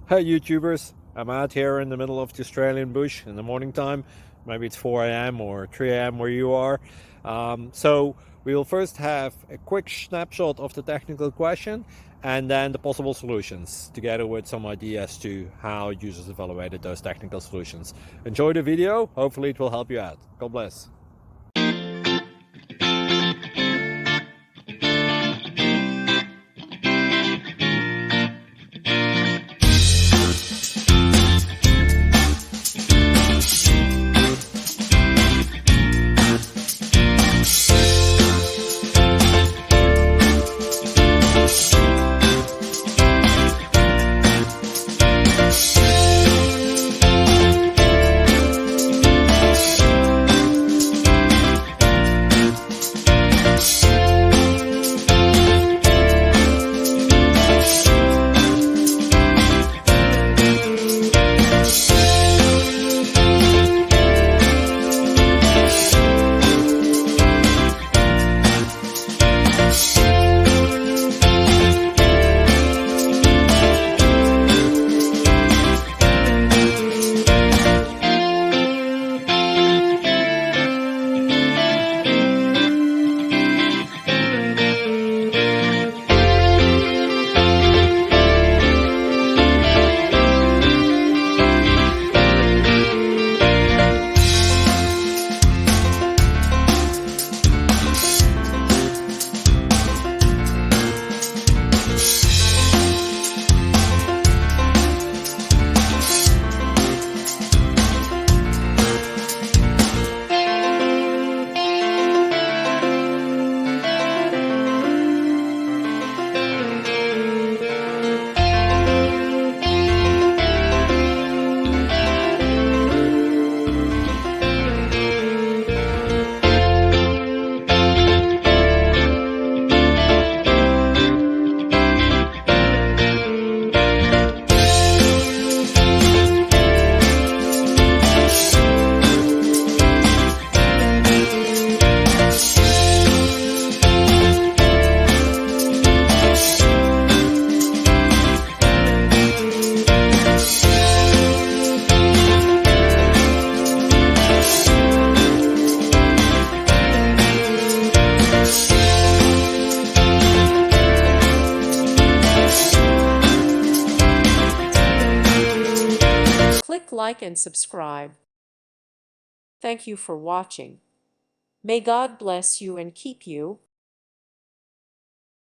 Hey YouTubers, I'm out here in the middle of the Australian bush in the morning time. Maybe it's 4 a.m. or 3 a.m. where you are. So we will first have a quick snapshot of the technical question and then the possible solutions, together with some ideas to how users evaluated those technical solutions. Enjoy the video, hopefully it will help you out. God bless. Click like and subscribe. Thank you for watching. May God bless you and keep you.